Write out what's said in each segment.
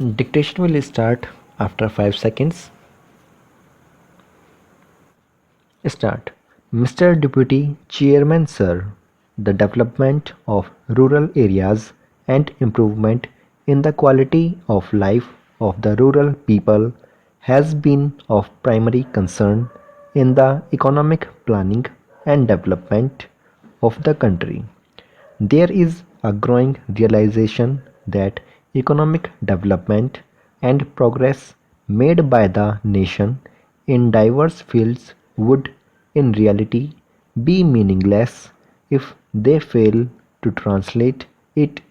Dictation will start after 5 seconds. Start. Mr. Deputy Chairman Sir, the development of rural areas and improvement in the quality of life of the rural people has been of primary concern in the economic planning and development of the country. There is a growing realization that economic development and progress made by the nation in diverse fields would, in reality, be meaningless if they fail to translate it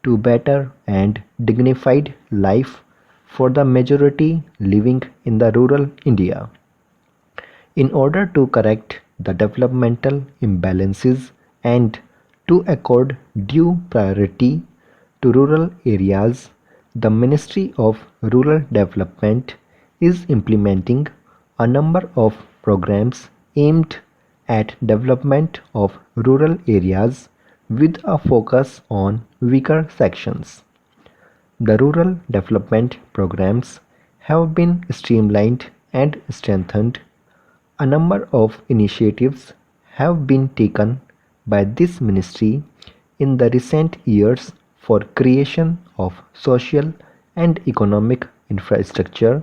to better and dignified life for the majority living in the rural India. In order to correct the developmental imbalances and to accord due priority to rural areas, the Ministry of Rural Development is implementing a number of programs aimed at development of rural areas with a focus on weaker sections. The rural development programs have been streamlined and strengthened. A number of initiatives have been taken by this ministry in the recent years for creation of social and economic infrastructure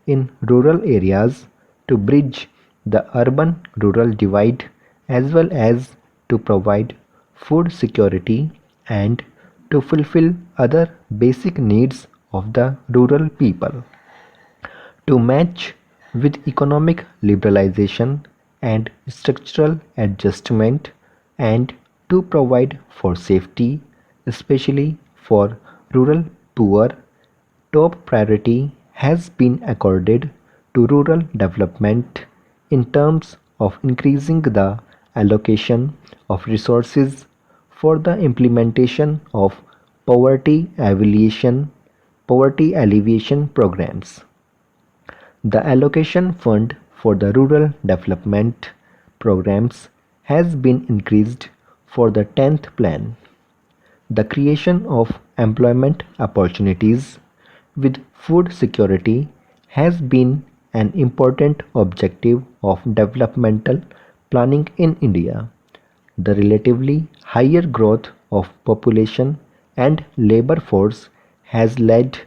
in rural areas to bridge the urban-rural divide as well as to provide food security and to fulfill other basic needs of the rural people. To match with economic liberalization and structural adjustment and to provide for safety, especially for rural poor, top priority has been accorded to rural development in terms of increasing the allocation of resources for the implementation of poverty alleviation programs. The allocation fund for the rural development programs has been increased for the 10th plan. The creation of employment opportunities with food security has been an important objective of developmental planning in India. The relatively higher growth of population and labor force has led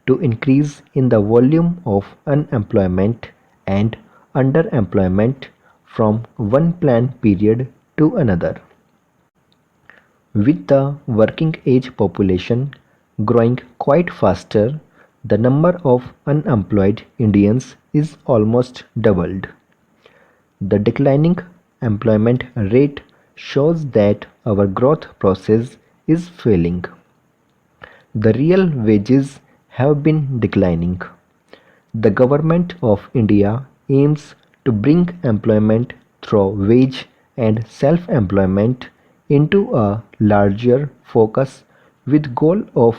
to increase in the volume of unemployment and underemployment from one plan period to another. With the working age population growing quite faster, the number of unemployed Indians is almost doubled. The declining employment rate shows that our growth process is failing. The real wages have been declining. The Government of India aims to bring employment through wage and self-employment into a larger focus with goal of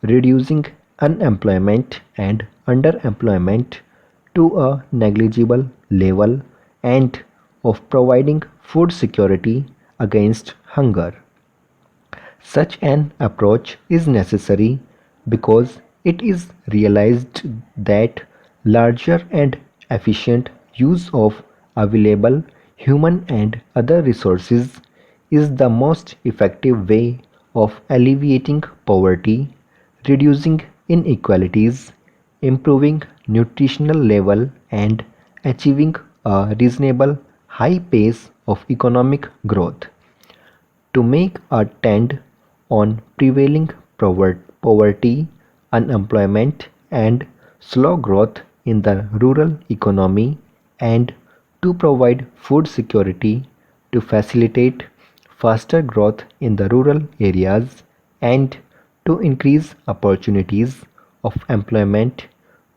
reducing unemployment and underemployment to a negligible level and of providing food security against hunger. Such an approach is necessary because it is realized that larger and efficient use of available human and other resources is the most effective way of alleviating poverty, reducing inequalities, improving nutritional level and achieving a reasonable high pace of economic growth. To make a dent on prevailing poverty, unemployment, and slow growth in the rural economy, and to provide food security to facilitate faster growth in the rural areas, and to increase opportunities of employment,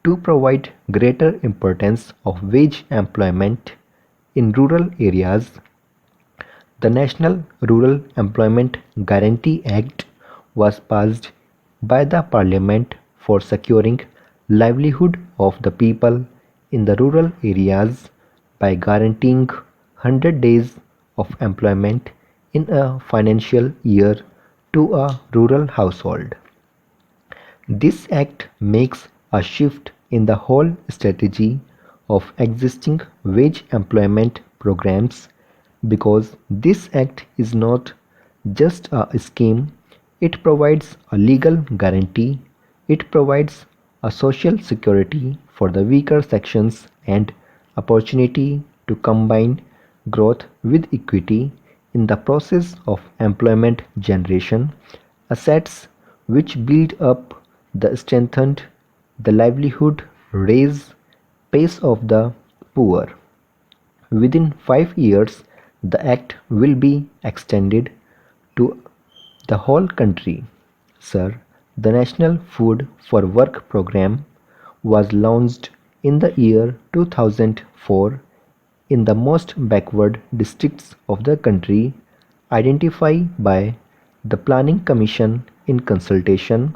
to provide greater importance of wage employment in rural areas, the National Rural Employment Guarantee Act was passed by the Parliament for securing livelihood of the people in the rural areas by guaranteeing 100 days of employment in a financial year to a rural household. This act makes a shift in the whole strategy of existing wage employment programs because this act is not just a scheme, it provides a legal guarantee, it provides a social security for the weaker sections and opportunity to combine growth with equity in the process of employment generation, assets which build up the strengthened the livelihood raise pace of the poor. Within 5 years, the act will be extended to the whole country. Sir, the National Food for Work program was launched in the year 2004 in the most backward districts of the country identified by the Planning Commission in consultation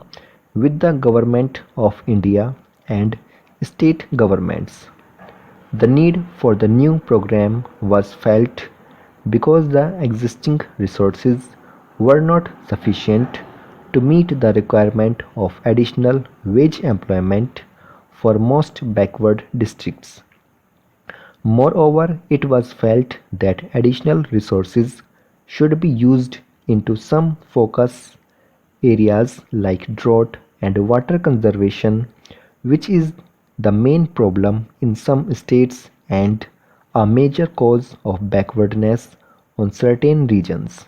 with the Government of India and state governments. The need for the new program was felt because the existing resources were not sufficient to meet the requirement of additional wage employment for most backward districts. Moreover, it was felt that additional resources should be used into some focus areas like drought and water conservation, which is the main problem in some states and a major cause of backwardness on certain regions.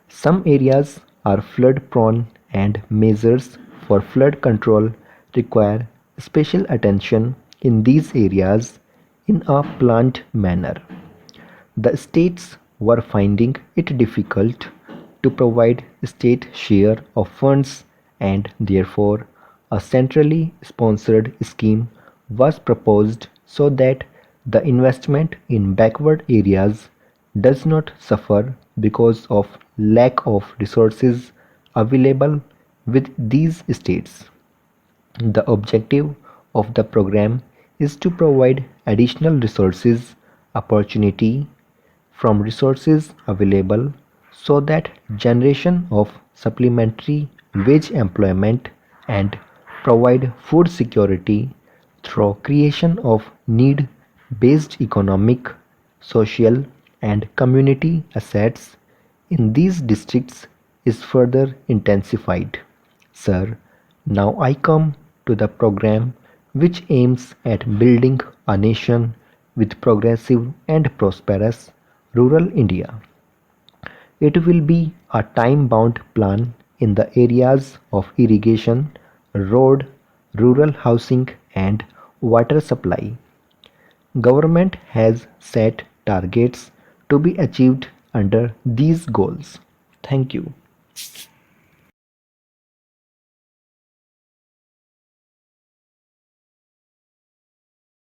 Some areas are flood prone and measures for flood control require special attention in these areas in a planned manner. The states were finding it difficult to provide state share of funds and therefore a centrally sponsored scheme was proposed so that the investment in backward areas does not suffer because of lack of resources available with these states. The objective of the program is to provide additional resources opportunity from resources available so that generation of supplementary wage employment and provide food security through creation of need based economic, social and community assets in these districts is further intensified. Sir, now I come to the program which aims at building a nation with progressive and prosperous rural India. It will be a time-bound plan in the areas of irrigation, road, rural housing and water supply. Government has set targets to be achieved under these goals. Thank you.